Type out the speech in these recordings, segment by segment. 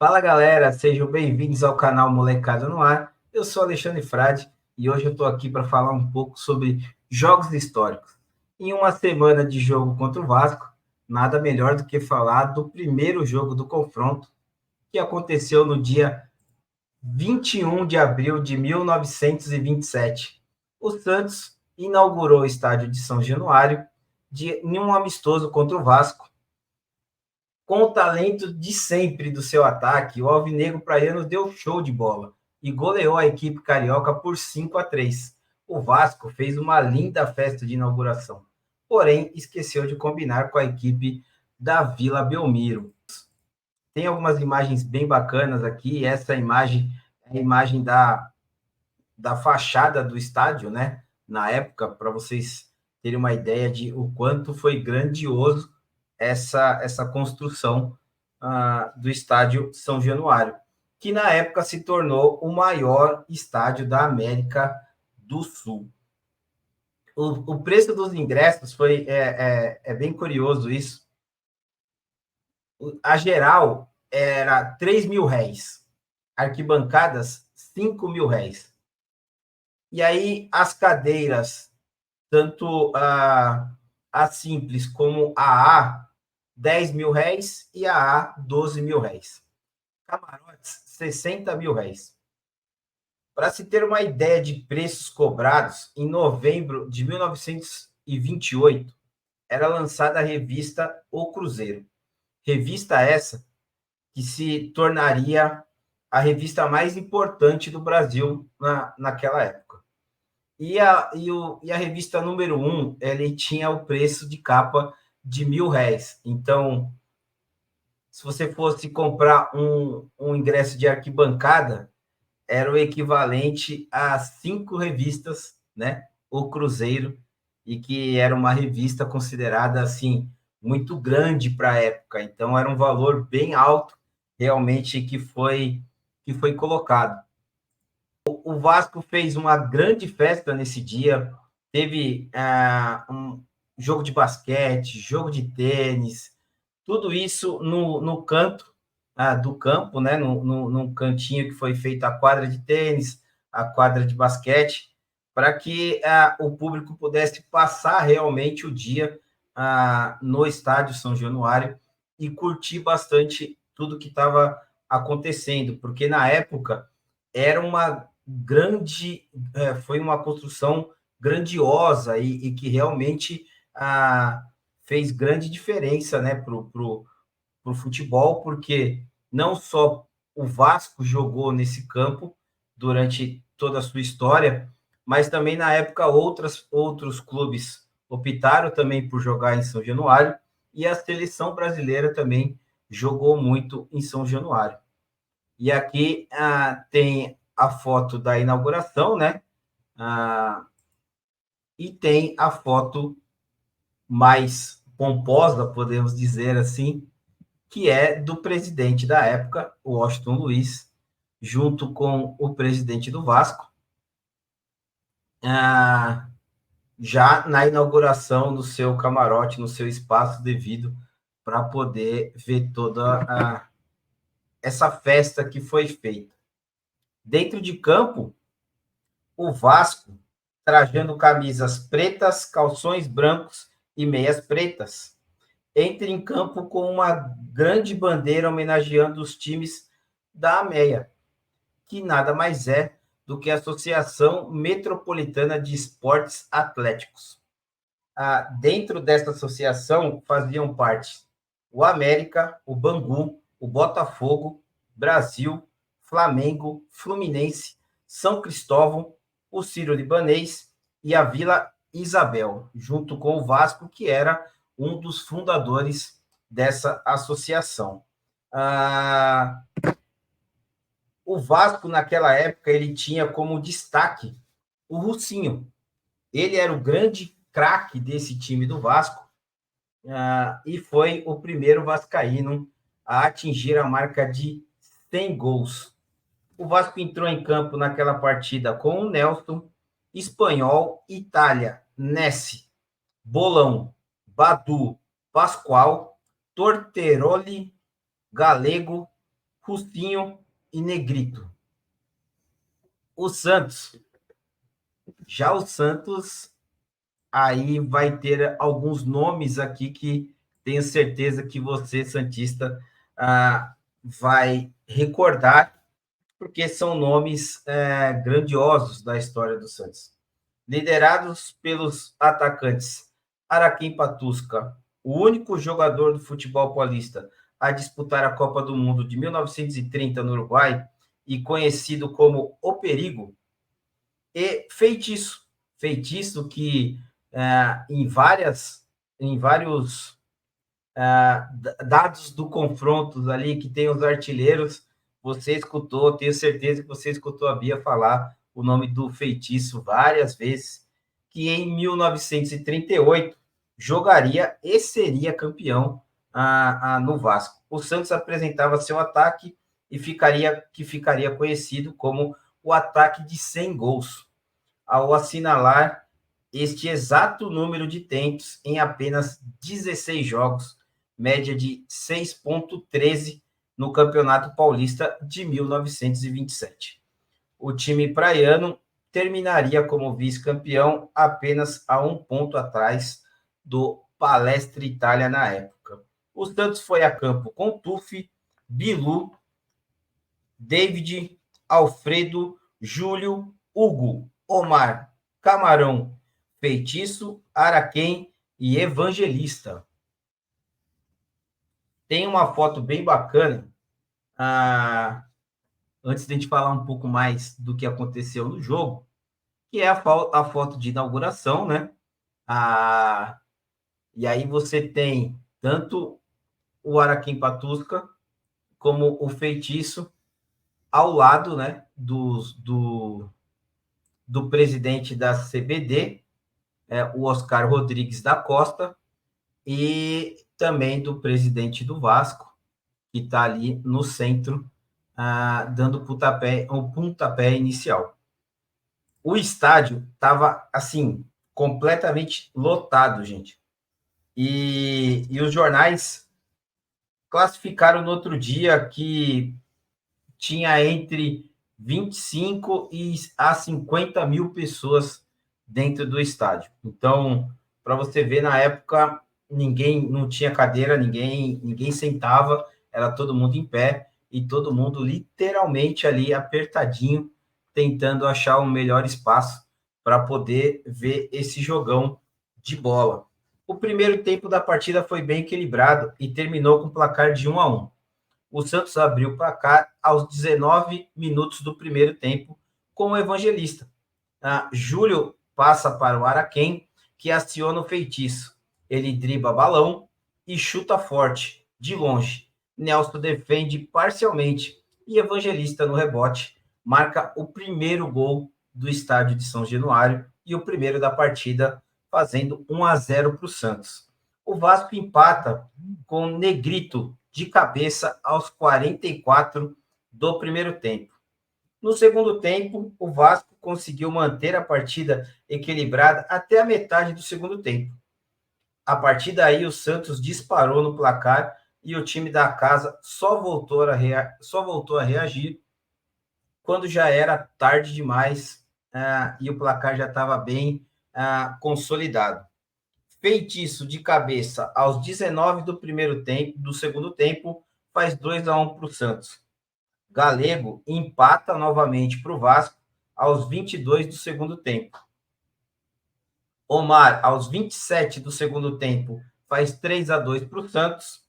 Fala galera, sejam bem-vindos ao canal Molecada no Ar. Eu sou Alexandre Frade e hoje eu estou aqui para falar um pouco sobre jogos históricos. Em uma semana de jogo contra o Vasco, nada melhor do que falar do primeiro jogo do confronto, que aconteceu no dia 21 de abril de 1927. O Santos inaugurou o estádio de São Januário em um amistoso contra o Vasco. Com o talento de sempre do seu ataque, o Alvinegro Praiano deu show de bola e goleou a equipe carioca por 5-3. O Vasco fez uma linda festa de inauguração, porém esqueceu de combinar com a equipe da Vila Belmiro. Tem algumas imagens bem bacanas aqui. Essa imagem é a imagem da fachada do estádio, né? Na época, para vocês terem uma ideia de o quanto foi grandioso essa construção do estádio São Januário, que na época se tornou o maior estádio da América do Sul. O preço dos ingressos é bem curioso isso. A geral era R$ 3.000, arquibancadas R$ 5.000. E aí as cadeiras, tanto a simples como a R$ 10.000 e a R$ 12.000. Camarotes, R$ 60.000. Para se ter uma ideia de preços cobrados, em novembro de 1928, era lançada a revista O Cruzeiro. Revista essa que se tornaria a revista mais importante do Brasil naquela época. E a revista número 1, ele tinha o preço de capa de R$ 1.000. Então, se você fosse comprar um ingresso de arquibancada, era o equivalente a 5 revistas, né? O Cruzeiro, e que era uma revista considerada, assim, muito grande para a época. Então, era um valor bem alto, realmente, que foi colocado. O Vasco fez uma grande festa nesse dia, teve um jogo de basquete, jogo de tênis, tudo isso no canto do campo, né? Num cantinho que foi feita a quadra de tênis, a quadra de basquete, para que o público pudesse passar realmente o dia no estádio São Januário e curtir bastante tudo que estava acontecendo, porque na época era uma foi uma construção grandiosa e que realmente fez grande diferença, né, para o futebol, porque não só o Vasco jogou nesse campo durante toda a sua história, mas também na época outros clubes optaram também por jogar em São Januário, e a seleção brasileira também jogou muito em São Januário. E aqui tem a foto da inauguração, né? E tem a foto mais pomposa, podemos dizer assim, que é do presidente da época, o Washington Luiz, junto com o presidente do Vasco, já na inauguração do seu camarote, no seu espaço devido, para poder ver toda essa festa que foi feita. Dentro de campo, o Vasco trajando camisas pretas, calções brancos e meias pretas. Entra em campo com uma grande bandeira homenageando os times da AMEA, que nada mais é do que a Associação Metropolitana de Esportes Atléticos. Dentro desta associação faziam parte o América, o Bangu, o Botafogo, Brasil, Flamengo, Fluminense, São Cristóvão, o Sírio-Libanês e a Vila Isabel, junto com o Vasco, que era um dos fundadores dessa associação. O Vasco, naquela época, ele tinha como destaque o Russinho. Ele era o grande craque desse time do Vasco e foi o primeiro vascaíno a atingir a marca de 100 gols. O Vasco entrou em campo naquela partida com o Nelson, Espanhol, Itália, Nessi, Bolão, Badu, Pascoal, Torteroli, Galego, Rustinho e Negrito. O Santos. Já o Santos, aí vai ter alguns nomes aqui que tenho certeza que você, Santista, vai recordar, porque são nomes grandiosos da história do Santos. Liderados pelos atacantes Araquém Patusca, o único jogador do futebol paulista a disputar a Copa do Mundo de 1930 no Uruguai e conhecido como O Perigo, e Feitiço. Feitiço que em vários dados do confronto ali, que tem os artilheiros, você escutou, tenho certeza que você escutou a Bia falar o nome do Feitiço várias vezes, que em 1938 jogaria e seria campeão no Vasco. O Santos apresentava seu ataque e ficaria conhecido como o ataque de 100 gols, ao assinalar este exato número de tentos em apenas 16 jogos, média de 6,13 no Campeonato Paulista de 1927. O time praiano terminaria como vice-campeão apenas a 1 ponto atrás do Palestra Itália na época. O Santos foi a campo com Tufi, Bilu, David, Alfredo, Júlio, Hugo, Omar, Camarão, Feitiço, Araquém e Evangelista. Tem uma foto bem bacana, antes de a gente falar um pouco mais do que aconteceu no jogo, que é a foto de inauguração, né? E aí você tem tanto o Araquém Patusca como o Feitiço ao lado, né, do presidente da CBD, o Oscar Rodrigues da Costa, e também do presidente do Vasco, que está ali no centro, dando o pontapé inicial. O estádio estava, assim, completamente lotado, gente. E os jornais classificaram no outro dia que tinha entre 25 a 50 mil pessoas dentro do estádio. Então, para você ver, na época, ninguém não tinha cadeira, ninguém sentava, era todo mundo em pé e todo mundo literalmente ali apertadinho, tentando achar um melhor espaço para poder ver esse jogão de bola. O primeiro tempo da partida foi bem equilibrado e terminou com placar de 1-1. O Santos abriu o placar aos 19 minutos do primeiro tempo com o Evangelista. Júlio passa para o Araquém, que aciona o Feitiço. Ele dribla balão e chuta forte, de longe. Nelson defende parcialmente e Evangelista, no rebote, marca o primeiro gol do estádio de São Januário e o primeiro da partida, fazendo 1-0 para o Santos. O Vasco empata com Negrito de cabeça aos 44 do primeiro tempo. No segundo tempo, o Vasco conseguiu manter a partida equilibrada até a metade do segundo tempo. A partir daí, o Santos disparou no placar e o time da casa só voltou a reagir quando já era tarde demais e o placar já estava bem consolidado. Feitiço de cabeça aos 19 do segundo tempo, faz 2-1 para o Santos. Galego empata novamente para o Vasco aos 22 do segundo tempo. Omar, aos 27 do segundo tempo, faz 3-2 para o Santos.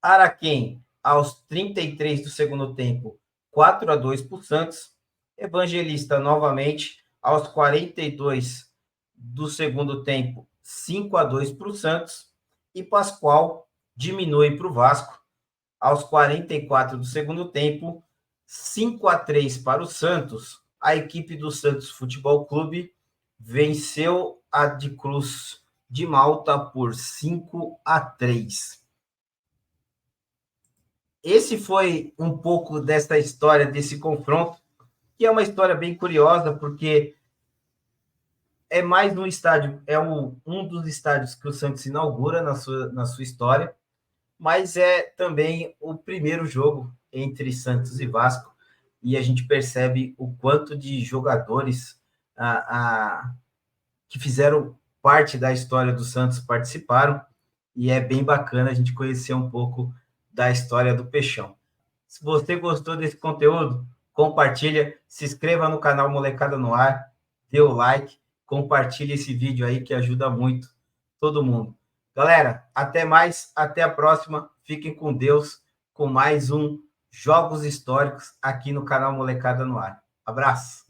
Araquém, aos 33 do segundo tempo, 4-2 para o Santos. Evangelista, novamente, aos 42 do segundo tempo, 5-2 para o Santos. E Pascoal diminui para o Vasco aos 44 do segundo tempo, 5-3 para o Santos. A equipe do Santos Futebol Clube venceu a de Cruz de Malta por 5-3. Esse foi um pouco dessa história, desse confronto, que é uma história bem curiosa, porque é mais no estádio, um dos estádios que o Santos inaugura na sua história, mas é também o primeiro jogo entre Santos e Vasco, e a gente percebe o quanto de jogadores que fizeram parte da história do Santos participaram, e é bem bacana a gente conhecer um pouco da história do Peixão. Se você gostou desse conteúdo, compartilha, se inscreva no canal Molecada no Ar, dê o like, compartilhe esse vídeo aí que ajuda muito todo mundo. Galera, até mais, até a próxima. Fiquem com Deus com mais um Jogos Históricos aqui no canal Molecada no Ar. Abraço!